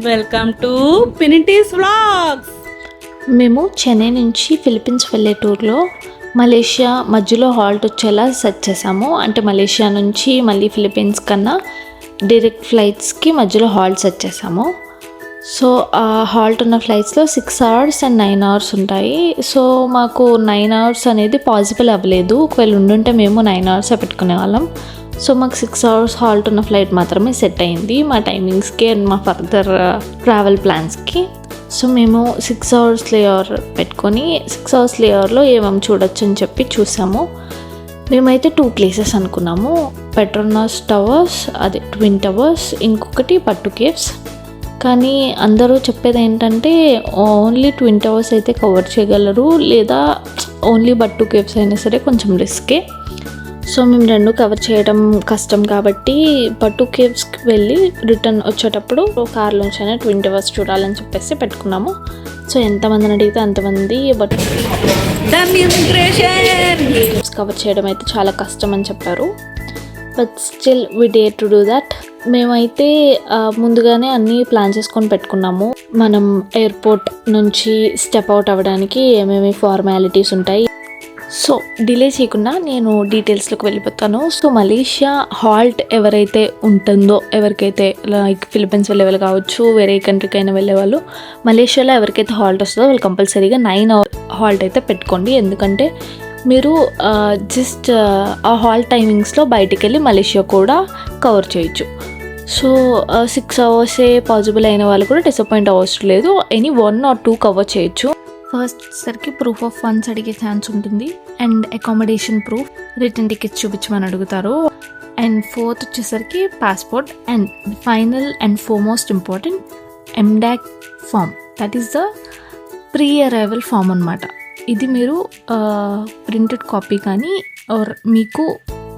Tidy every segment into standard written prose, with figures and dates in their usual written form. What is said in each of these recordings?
Welcome to పినిటీస్ vlogs. మేము చెన్నై నుంచి Philippines వెళ్ళే టూర్లో మలేషియా మధ్యలో హాల్ట్ వచ్చేలా సెర్చ్ చేసాము. అంటే మలేషియా నుంచి మళ్ళీ ఫిలిప్పీన్స్ కన్నా డైరెక్ట్ ఫ్లైట్స్కి మధ్యలో హాల్ట్ సెర్చ్ చేసాము. సో ఆ హాల్ట్ ఉన్న ఫ్లైట్స్లో 6 hours అండ్ 9 hours ఉంటాయి. సో మాకు 9 hours అనేది పాసిబుల్ అవ్వలేదు. ఒకవేళ ఉండుంటే మేము 9 hours పెట్టుకునే వాళ్ళం. సో మాకు 6 hours హాల్ట్ ఉన్న ఫ్లైట్ మాత్రమే సెట్ అయింది మా టైమింగ్స్కి అండ్ మా ఫర్దర్ ట్రావెల్ ప్లాన్స్కి. సో మేము 6 hours లేయర్ పెట్టుకొని 6 hours లేయర్లో ఏమేమి చూడొచ్చు అని చెప్పి చూసాము. మేమైతే 2 places అనుకున్నాము. పెట్రోనాస్ టవర్స్, అదే ట్విన్ టవర్స్, ఇంకొకటి బట్టు కేవ్స్. కానీ అందరూ చెప్పేది ఏంటంటే ఓన్లీ ట్విన్ టవర్స్ అయితే కవర్ చేయగలరు, లేదా ఓన్లీ బట్టు కేవ్స్ అయినా సరే కొంచెం రిస్కే. సో మేము 2 కవర్ చేయడం కష్టం కాబట్టి బట్టు కేవ్స్కి వెళ్ళి రిటర్న్ వచ్చేటప్పుడు కార్లోంచైనా ట్విన్ టవర్స్ చూడాలని చెప్పేసి పెట్టుకున్నాము. సో ఎంతమందిని అడిగితే అంతమంది బట్టు కేవ్స్ కవర్ చేయడం అయితే చాలా కష్టం అని చెప్పారు. But still we dare to do that. మేమైతే ముందుగానే అన్నీ ప్లాన్ చేసుకొని పెట్టుకున్నాము. మనం ఎయిర్పోర్ట్ నుంచి స్టెప్ అవుట్ అవ్వడానికి ఏమేమి ఫార్మాలిటీస్ ఉంటాయి. సో డిలే చేయకుండా నేను డీటెయిల్స్లోకి వెళ్ళిపోతాను. సో మలేషియా హాల్ట్ ఎవరైతే ఉంటుందో, ఎవరికైతే లైక్ ఫిలిప్పీన్స్ వెళ్ళే వాళ్ళు కావచ్చు, వేరే కంట్రీకి అయినా వెళ్ళే వాళ్ళు, మలేషియాలో ఎవరికైతే హాల్ట్ వస్తుందో వాళ్ళు కంపల్సరీగా 9 hour హాల్ట్ అయితే పెట్టుకోండి. ఎందుకంటే మీరు జస్ట్ ఆ హాల్ట్ టైమింగ్స్లో బయటికి వెళ్ళి మలేషియా కూడా కవర్ చేయొచ్చు. సో 6 hours పాసిబుల్ అయిన వాళ్ళు కూడా డిసప్పాయింట్ అవసరం లేదు. 1 or 2 కవర్ చేయొచ్చు. ఫస్ట్ సరికి ప్రూఫ్ ఆఫ్ ఫండ్స్ అడిగే ఛాన్స్ ఉంటుంది, and accommodation proof, return tickets చూపించమని అడుగుతారు, అండ్ 4th వచ్చేసరికి passport, and final and foremost important MDAC form. That is the pre arrival form అనమాట. ఇది మీరు ప్రింటెడ్ కాపీ కానీ ఆర్ మీకు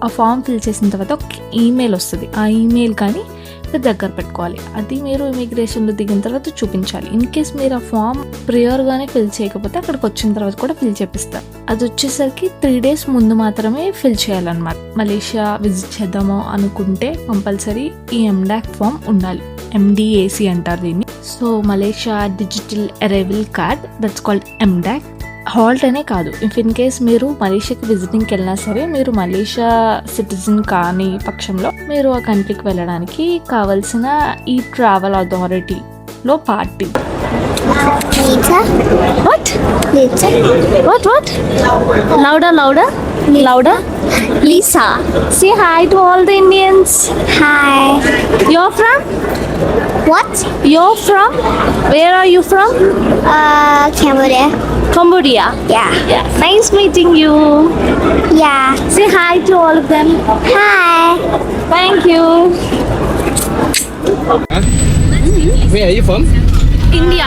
ఆ ఫామ్ ఫిల్ చేసిన తర్వాత ఒక ఈమెయిల్ వస్తుంది. ఆ ఈమెయిల్ కానీ మీరు దగ్గర పెట్టుకోవాలి. అది మీరు ఇమిగ్రేషన్లో దిగిన తర్వాత చూపించాలి. ఇన్ కేస్ మీరు ఆ ఫామ్ ప్రియర్గానే ఫిల్ చేయకపోతే అక్కడికి వచ్చిన తర్వాత కూడా ఫిల్ చేపిస్తారు. అది వచ్చేసరికి 3 days ముందు మాత్రమే ఫిల్ చేయాలన్నమాట. మలేషియా విజిట్ చేద్దాము అనుకుంటే కంపల్సరీ ఈ ఎండాక్ ఫామ్ ఉండాలి. MDAC అంటారు దీన్ని. So Malaysia digital arrival card, that's called ఎండాక్. Halt అనే కాదు, ఇఫ్ ఇన్ కేస్ మీరు మలేషియాకి విజిటింగ్కి వెళ్ళినా సరే, మీరు మలేషియా సిటిజన్ కాని పక్షంలో మీరు ఆ కంట్రీకి వెళ్ళడానికి కావాల్సిన ఈ ట్రావెల్ అథారిటీలో party. Louder. Lisa. Say hi to all the Indians. Hi. You're from? What? You're from? Where are you from? Cambodia. Yeah. Yeah. Nice meeting you. Yeah. Say hi to all of them. Hi. Thank you. Where are you from? India.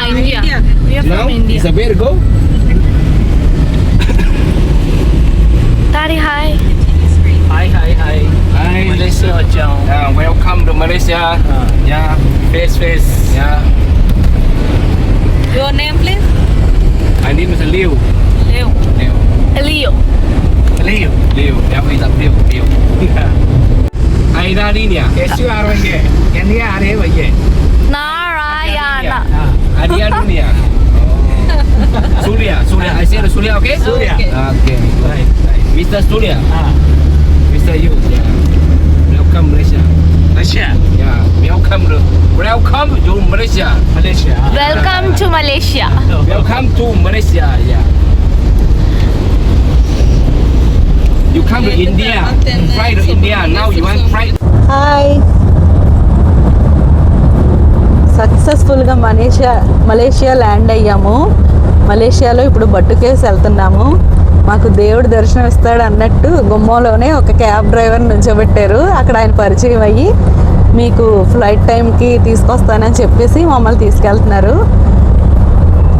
We are Now from India. is a where to go? Daddy, hi. Hi. Hi. Malaysia Chao. Welcome to Malaysia. Yeah. Face. Yeah. Your name please? My name is Liu. Leo. Leo. Liu. Yeah, we love Liu. Hai Narinia. SURNG. NRA vậy. Narayana. Adia dunia. Surya. I say the Surya, okay? Surya. Okay. Right. Mr. Surya. Mr. Yu. Yeah. Welcome Malaysia. Malaysia. Yeah. Welcome to Malaysia. Malaysia. Welcome to Malaysia. Welcome to Malaysia. Yeah. You come to India. Fly to India. Now you want fly. Hi. సక్సెస్ఫుల్గా Malaysia land అయ్యాము. మలేషియాలో ఇప్పుడు బట్టు caves వెళ్తున్నాము. మాకు దేవుడు దర్శనం ఇస్తాడు అన్నట్టు గుమ్మంలోనే ఒక క్యాబ్ డ్రైవర్ నుంచోబెట్టారు. అక్కడ ఆయన పరిచయం అయ్యి మీకు ఫ్లైట్ టైంకి తీసుకొస్తానని చెప్పేసి మమ్మల్ని తీసుకెళ్తున్నారు.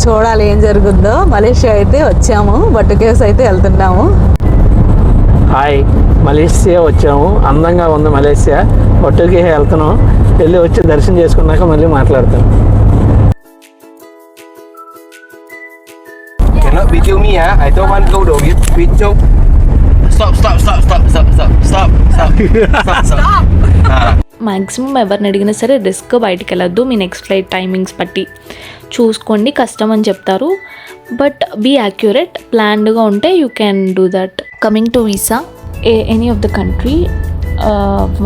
చూడాలి ఏం జరుగుద్దో. మలేషియా అయితే వచ్చాము, బట్టు కేవ్స్ అయితే వెళ్తున్నాము. హాయ్, మలేషియా వచ్చాము. అందంగా ఉంది మలేషియా. హోటల్కి వెళ్తున్నాం. వెళ్ళి వచ్చి దర్శనం చేసుకున్నాక మళ్ళీ మాట్లాడతాం. Cannot video me, I don't want to go to video. Stop. Maximum ఎవరిని అడిగినా సరే రిస్క్ బయటికి వెళ్ళొద్దు, మీ నెక్స్ట్ ఫ్లైట్ టైమింగ్స్ బట్టి చూసుకోండి, కష్టం అని చెప్తారు. బట్ బీ యాక్యురేట్, ప్లాన్డ్గా ఉంటే you can do that. Coming to visa, any of the country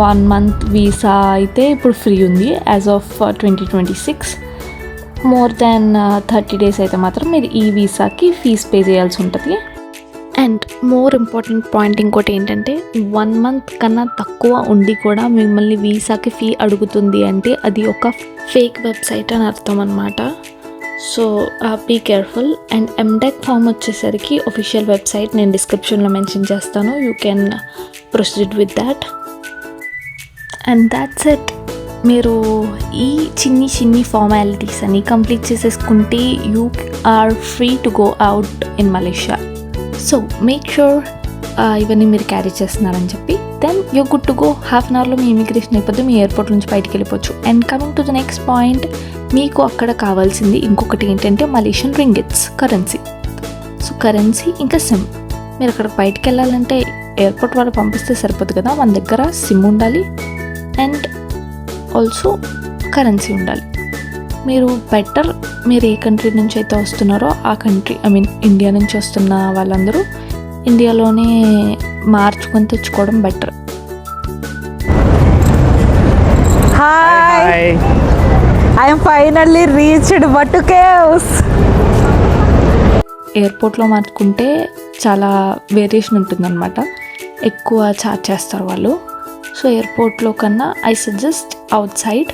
1 month visa అయితే ఇప్పుడు ఫ్రీ ఉంది as of 2026. More than 30 days అయితే మాత్రం మీరు ఈ వీసాకి ఫీజ్ పే చేయాల్సి ఉంటుంది. అండ్ మోర్ ఇంపార్టెంట్ పాయింట్ ఇంకోటి ఏంటంటే 1 month కన్నా తక్కువ ఉండి కూడా మిమ్మల్ని వీసాకి ఫీ అడుగుతుంది అంటే అది ఒక ఫేక్ వెబ్సైట్ అని అర్థం అనమాట. So be careful. And MDAC form వచ్చేసరికి ఒఫిషియల్ వెబ్సైట్ నేను డిస్క్రిప్షన్లో మెన్షన్ చేస్తాను, you can proceed with that. And that's it. మీరు ఈ చిన్ని ఫార్మాలిటీస్ అని కంప్లీట్ చేసేసుకుంటే you are free to go out in Malaysia. So make sure ఇవన్నీ మీరు క్యారీ చేస్తున్నారని చెప్పి then you good to go. Half an అవర్లో మీ ఇమిగ్రేషన్ అయిపోతే మీ ఎయిర్పోర్ట్ నుంచి బయటికి వెళ్ళిపోవచ్చు. And coming to the next point, మీకు అక్కడ కావాల్సింది ఇంకొకటి ఏంటంటే Malaysian ringgits currency. So currency ఇంకా సిమ్. మీరు అక్కడ బయటికి వెళ్ళాలంటే ఎయిర్పోర్ట్ వాళ్ళు పంపిస్తే సరిపోదు కదా, మన దగ్గర సిమ్ ఉండాలి అండ్ ఆల్సో కరెన్సీ ఉండాలి. మీరు బెటర్ మీరు ఏ కంట్రీ నుంచి అయితే వస్తున్నారో ఆ కంట్రీ, ఐ మీన్ ఇండియా నుంచి వస్తున్న వాళ్ళందరూ ఇండియాలోనే మార్చుకొని తెచ్చుకోవడం better. Hi, I am finally reached Batu Caves. ఎయిర్పోర్ట్లో మార్చుకుంటే చాలా వేరియేషన్ ఉంటుందన్నమాట, ఎక్కువ ఛార్జ్ చేస్తారు వాళ్ళు. సో ఎయిర్పోర్ట్లో కన్నా ఐ సజెస్ట్ అవుట్ సైడ్.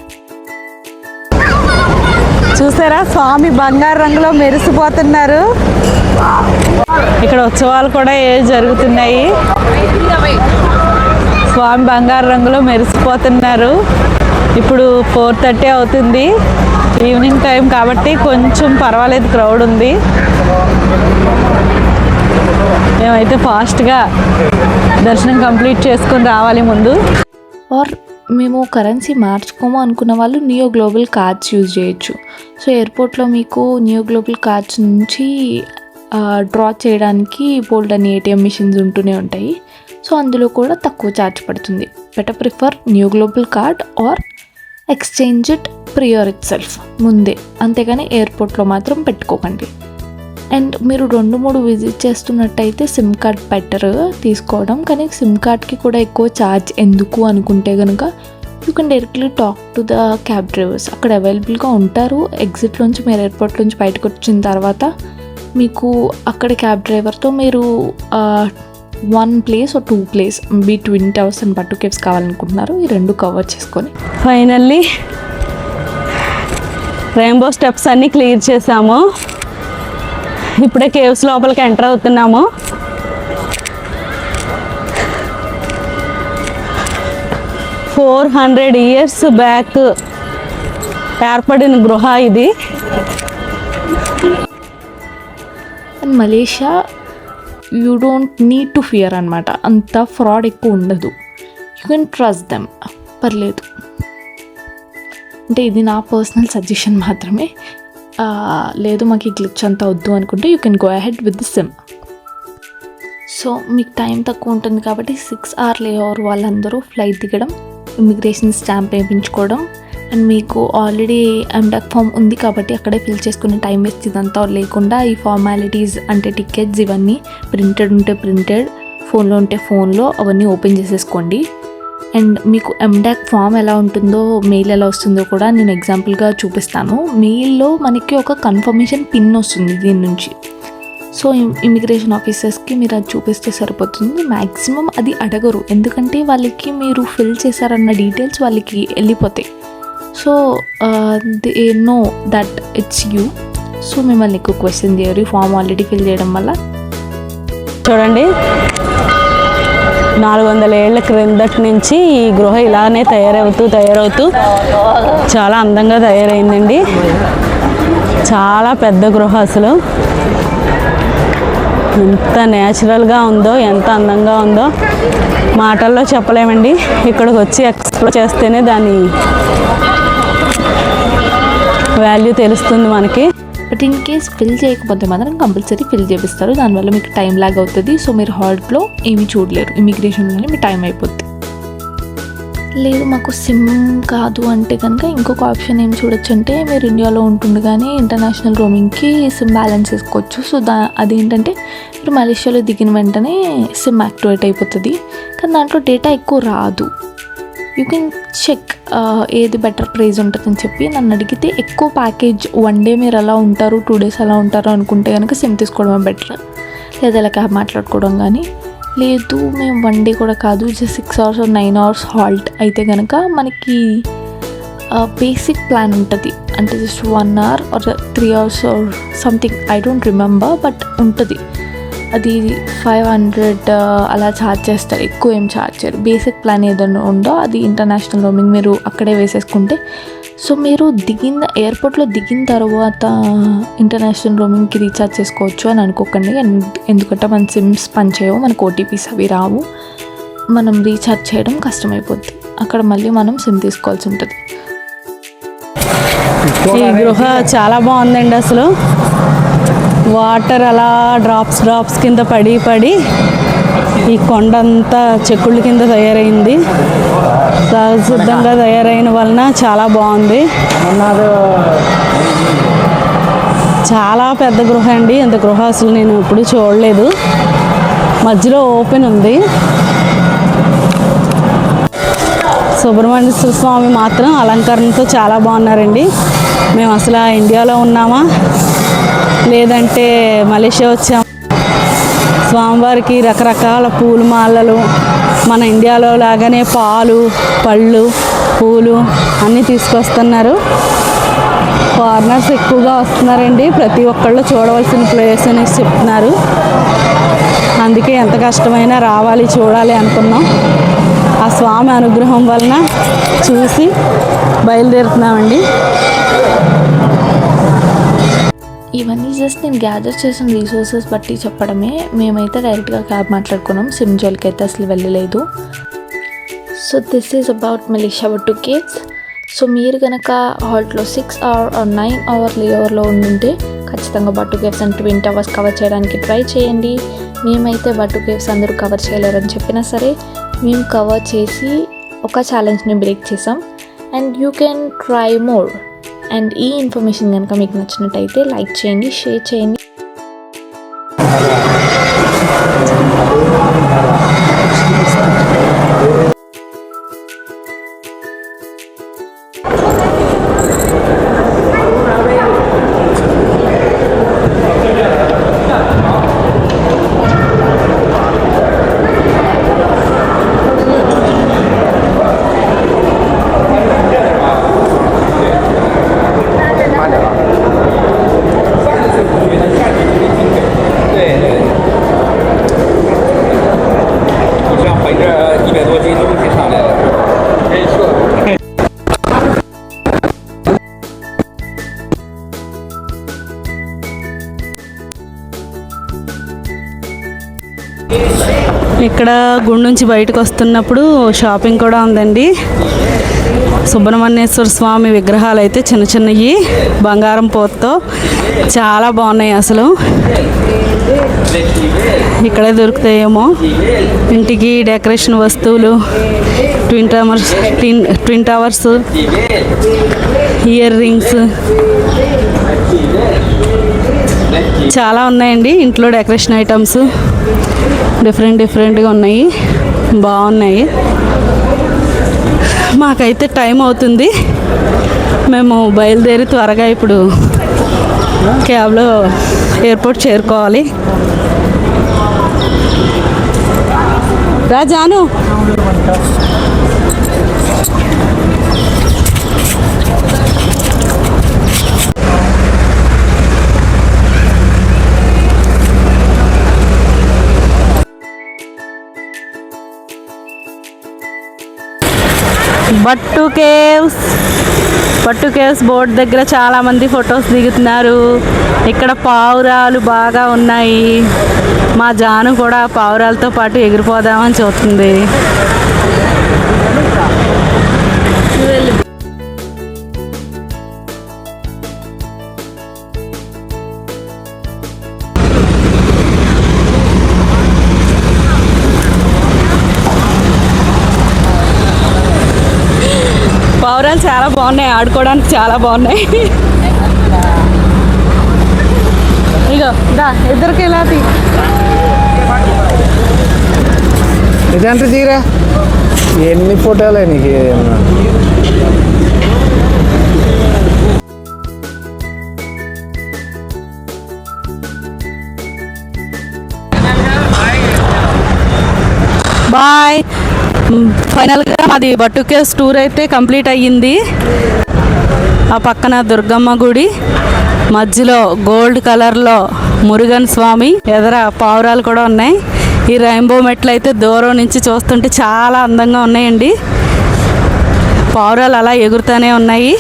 చూసారా స్వామి బంగారు రంగులో మెరిసిపోతున్నారు. ఇక్కడ ఉత్సవాలు కూడా జరుగుతున్నాయి. స్వామి బంగారు రంగులో మెరిసిపోతున్నారు. ఇప్పుడు 4:30 అవుతుంది, ఈవినింగ్ టైం కాబట్టి కొంచెం పర్వాలేదు, క్రౌడ్ ఉంది. మేమైతే ఫాస్ట్గా దర్శనం కంప్లీట్ చేసుకొని రావాలి ముందు. ఆర్ మేము కరెన్సీ మార్చుకోము అనుకున్న వాళ్ళు నియో గ్లోబల్ కార్డ్స్ యూజ్ చేయొచ్చు. సో ఎయిర్పోర్ట్లో మీకు నియో గ్లోబల్ కార్డ్స్ నుంచి డ్రా చేయడానికి బోల్డ్ అని ఏటీఎం మిషన్స్ ఉంటూనే ఉంటాయి. సో అందులో కూడా తక్కువ ఛార్జ్ పడుతుంది. Better prefer neo global card or exchange it prior it self ముందే, అంతేగాని ఎయిర్పోర్ట్లో మాత్రం పెట్టుకోకండి. అండ్ మీరు 2-3 విజిట్ చేస్తున్నట్టయితే సిమ్ కార్డ్ బెటర్ తీసుకోవడం, కానీ సిమ్ కార్డ్కి కూడా ఎక్కువ ఛార్జ్ ఎందుకు అనుకుంటే కనుక you can directly talk to the cab drivers. అక్కడ అవైలబుల్గా ఉంటారు. ఎగ్జిట్లోంచి మీరు ఎయిర్పోర్ట్ నుంచి బయటకు వచ్చిన తర్వాత మీకు అక్కడ క్యాబ్ డ్రైవర్తో మీరు 1 place or 2 place be twin towers and Batu caves కావాలనుకుంటున్నారు, ఈ 2 కవర్ చేసుకొని ఫైనల్లీ రెయిన్బో స్టెప్స్ అన్నీ క్లియర్ చేసాము. ఇప్పుడే కేవ్స్ లోపలికి ఎంటర్ అవుతున్నాము. ఫోర్ 400 years బ్యాక్ ఏర్పడిన గృహ ఇది. And Malaysia you don't need to fear అనమాట, అంత ఫ్రాడ్ ఎక్కువ ఉండదు. యూ కెన్ ట్రస్ట్ దెమ్, పర్లేదు. అంటే ఇది నా పర్సనల్ సజెషన్ మాత్రమే. లేదు మాకు ఈ గ్లిచ్ అంతా వద్దు అనుకుంటే you can go ahead with the SIM. So మీకు టైం తక్కువ ఉంటుంది కాబట్టి 6 hour లేఓవర్ వాళ్ళందరూ ఫ్లైట్ దిగడం, ఇమిగ్రేషన్ స్టాంప్ వేయించుకోవడం, అండ్ మీకు ఆల్రెడీ ఎండెక్ ఫామ్ ఉంది కాబట్టి అక్కడే ఫిల్ చేసుకునే టైం వేస్ట్ ఇదంతా లేకుండా ఈ ఫార్మాలిటీస్ అంటే టికెట్స్ ఇవన్నీ ప్రింటెడ్ ఉంటే ప్రింటెడ్, ఫోన్లో ఉంటే ఫోన్లో అవన్నీ ఓపెన్ చేసేసుకోండి. అండ్ మీకు ఎండాక్ ఫామ్ ఎలా ఉంటుందో, మెయిల్ ఎలా వస్తుందో కూడా నేను ఎగ్జాంపుల్గా చూపిస్తాను. మెయిల్లో మనకి ఒక కన్ఫర్మేషన్ పిన్ వస్తుంది దీని నుంచి. సో ఇమిగ్రేషన్ ఆఫీసర్స్కి మీరు అది చూపిస్తే సరిపోతుంది. మ్యాక్సిమం అది అడగరు, ఎందుకంటే వాళ్ళకి మీరు ఫిల్ చేశారన్న డీటెయిల్స్ వాళ్ళకి వెళ్ళిపోతాయి. So they know that it's you. So మిమ్మల్ని ఎక్కువ క్వశ్చన్ చేయరు ఫామ్ ఆల్రెడీ ఫిల్ చేయడం వల్ల. చూడండి, 400 ఏళ్ల క్రిందటి నుంచి ఈ గృహ ఇలానే తయారవుతూ చాలా అందంగా తయారైందండి. చాలా పెద్ద గృహ, అసలు ఎంత న్యాచురల్గా ఉందో, ఎంత అందంగా ఉందో మాటల్లో చెప్పలేమండి. ఇక్కడికి వచ్చి ఎక్స్ప్లోర్ చేస్తేనే దాని వాల్యూ తెలుస్తుంది మనకి. బట్ ఇన్ కేస్ ఫిల్ చేయకపోతే మాత్రం కంపల్సరీ ఫిల్ చేపిస్తారు, దానివల్ల మీకు టైం లాగ్ అవుతుంది. సో మీరు హాల్ట్లో ఏమీ చూడలేరు, ఇమిగ్రేషన్లోనే మీ టైం అయిపోద్ది. లేదు మాకు సిమ్ కాదు అంటే కనుక ఇంకొక ఆప్షన్ ఏం చూడొచ్చు అంటే మీరు ఇండియాలో ఉంటుండగానే ఇంటర్నేషనల్ రోమింగ్కి సిమ్ బ్యాలెన్స్ వేసుకోవచ్చు. సో అదేంటంటే మీరు మలేషియాలో దిగిన వెంటనే సిమ్ యాక్టివేట్ అయిపోతుంది, కానీ దాంట్లో డేటా ఎక్కువ రాదు. యూ కెన్ చెక్ ఏది బెటర్ ప్రైస్ ఉంటుందని చెప్పి. నన్ను అడిగితే ఎక్కువ ప్యాకేజ్ 1 డే మీరు అలా ఉంటారు, 2 days అలా ఉంటారు అనుకుంటే కనుక సిమ్ తీసుకోవడమే బెటర్, లేదా ఇలా క్యాబ్ మాట్లాడుకోవడం. కానీ లేదు మేము 1 day కూడా కాదు, just 6 hours or 9 hours halt అయితే కనుక మనకి బేసిక్ ప్లాన్ ఉంటుంది. అంటే just 1 hour or 3 hours or something, I don't remember, but ఉంటుంది. అది 500 అలా ఛార్జ్ చేస్తారు, ఎక్కువ ఏం ఛార్జ్ చేయరు. బేసిక్ ప్లాన్ ఏదైనా ఉందో అది ఇంటర్నేషనల్ రోమింగ్ మీరు అక్కడే వేసేసుకుంటే. సో మీరు ఎయిర్పోర్ట్లో దిగిన తర్వాత ఇంటర్నేషనల్ రోమింగ్కి రీఛార్జ్ చేసుకోవచ్చు అని అనుకోకండి. ఎందుకంటే మన సిమ్స్ పనిచేయవు, మనకు ఓటీపీస్ అవి రావు, మనం రీఛార్జ్ చేయడం కష్టమైపోద్ది. అక్కడ మళ్ళీ మనం సిమ్ తీసుకోవాల్సి ఉంటుంది. ఈ గృహ చాలా బాగుందండి. అసలు వాటర్ అలా డ్రాప్స్ కింద పడి ఈ కొండ అంతా చెక్కుళ్ళ కింద తయారైంది. సహజసిద్ధంగా తయారైన వలన చాలా బాగుంది. చాలా పెద్ద గృహ అండి. ఇంత గృహ అసలు నేను ఎప్పుడు చూడలేదు. మధ్యలో ఓపెన్ ఉంది. సుబ్రహ్మణ్యేశ్వర స్వామి మాత్రం అలంకరణతో చాలా బాగున్నారండి. మేము అసలు ఇండియాలో ఉన్నామా లేదంటే మలేషియా వచ్చాము. స్వామివారికి రకరకాల పూల మాలలు, మన ఇండియాలో లాగానే పాలు, పళ్ళు, పూలు అన్నీ తీసుకొస్తున్నారు. ఫారినర్స్ ఎక్కువగా వస్తున్నారండి. ప్రతి ఒక్కళ్ళు చూడవలసిన ప్లేస్ అని చెప్తున్నారు. అందుకే ఎంత కష్టమైనా రావాలి, చూడాలి అనుకున్నాం. ఆ స్వామి అనుగ్రహం వలన చూసి బయలుదేరుతున్నామండి. ఇవన్నీ జస్ట్ నేను గ్యాదర్ చేసిన రీసోర్సెస్ బట్టి చెప్పడమే. మేమైతే డైరెక్ట్గా క్యాబ్ మాట్లాడుకున్నాం, సిమ్జోల్కి అయితే అసలు వెళ్ళలేదు. So this is about Malaysia Batu Caves. So మీరు కనుక హాల్ట్లో 6 hour or 9 hour లేఓవర్లో ఉండుంటే ఖచ్చితంగా Batu caves and twin towers cover చేయడానికి ట్రై చేయండి. మేమైతే బట్టు కేవ్స్ అందరూ కవర్ చేయలేరని చెప్పినా సరే మేము కవర్ చేసి ఒక ఛాలెంజ్ని బ్రేక్ చేసాం. And you can try more. And ఈ ఇన్ఫర్మేషన్ కనుక మీకు నచ్చినట్టయితే లైక్ చేయండి, షేర్ చేయండి. ఇక్కడ గుడి నుంచి బయటకు వస్తున్నప్పుడు షాపింగ్ కూడా ఉందండి. సుబ్రహ్మణ్యేశ్వర స్వామి విగ్రహాలు అయితే చిన్న చిన్నవి బంగారం పోతతో చాలా బాగున్నాయి. అసలు ఇక్కడే దొరుకుతాయేమో. ఇంటికి డెకరేషన్ వస్తువులు, ట్విన్ టవర్స్, ఇయర్ రింగ్స్ చాలా ఉన్నాయండి. ఇంట్లో డెకరేషన్ ఐటమ్స్ డిఫరెంట్గా ఉన్నాయి, బాగున్నాయి. మాకైతే టైం అవుతుంది. మేము బయలుదేరి త్వరగా ఇప్పుడు క్యాబ్లో ఎయిర్పోర్ట్ చేరుకోవాలి. రాజాను బట్టు కేవ్స్ బోర్డు దగ్గర చాలామంది ఫొటోస్ దిగుతున్నారు. ఇక్కడ పావురాలు బాగా ఉన్నాయి. మా జాను కూడా పావురాలతో పాటు ఎగిరిపోదామని చూస్తుంది. పావురాలు చాలా బాగున్నాయి, ఆడుకోవడానికి చాలా బాగున్నాయి. ఇగో దా ఇద్దరికి ఇలా ఇదంటే తీరా ఎన్ని ఫోటోలే నీకు. బాయ్. ఫైనల్గా మాది బట్టు కేవ్స్ టూర్ అయితే కంప్లీట్ అయ్యింది. ఆ పక్కన దుర్గమ్మ గుడి, మధ్యలో గోల్డ్ కలర్లో మురుగన్ స్వామి, ఎదర పావురాలు కూడా ఉన్నాయి. ఈ రెయిన్బో మెట్లు అయితే దూరం నుంచి చూస్తుంటే చాలా అందంగా ఉన్నాయండి. పావురాలు అలా ఎగురుతూనే ఉన్నాయి.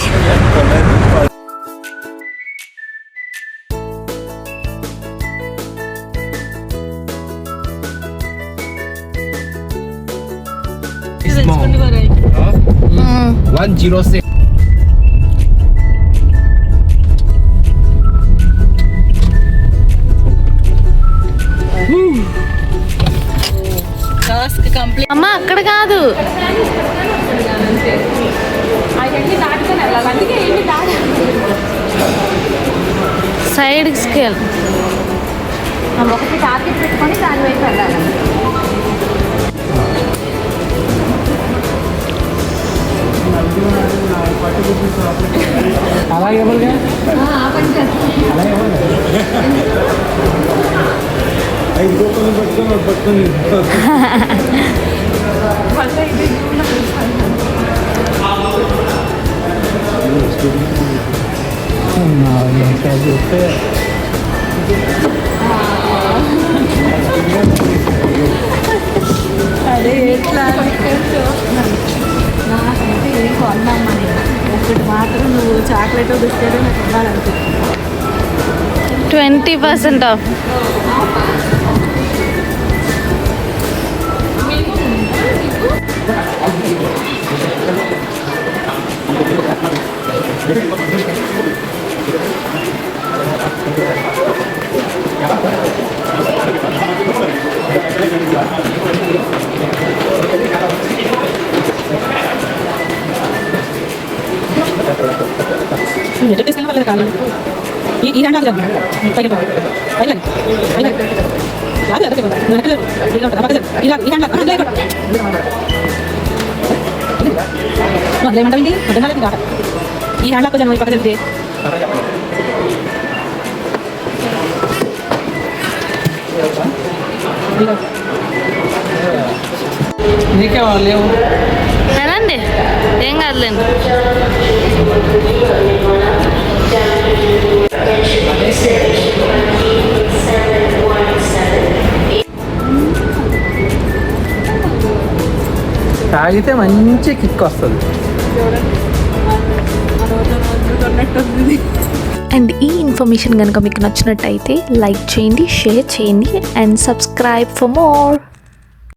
Small. 106. Task complete. అమ్మ అక్కడ కాదు, సైడ్ స్కేల్. ఒకటి టార్గెట్ పెట్టుకొని దాని వైపు వెళ్ళాలి. అలాగే చూస్తే అదే ఎట్లా నాకైతే ఏం కొన్నామ్మా, ఒకటి మాత్రం నువ్వు చాక్లెట్ బిస్కెట్ నాకు ఇవ్వాలనుకుంటున్నాను. 20% ఆఫ్. ఎటు తీసుకెళ్ళి కాదు ఈ రెండు కాదు పైకి పైకి కాదు అదే ఇలా ఈ హ్యాండ్ ఏమంటారండి అర్థం కాదు. ఈ హ్యాండ్ కొంచెం పక్కన వెళ్తే నీకే వాళ్ళు లేవు. రండి, ఏం కాదులేండి. తాగితే మంచి కిక్ వస్తుంది. అండ్ ఈ ఇన్ఫర్మేషన్ కనుక మీకు నచ్చినట్టయితే లైక్ చేయండి, షేర్ చేయండి అండ్ సబ్స్క్రైబ్ ఫర్ మోర్.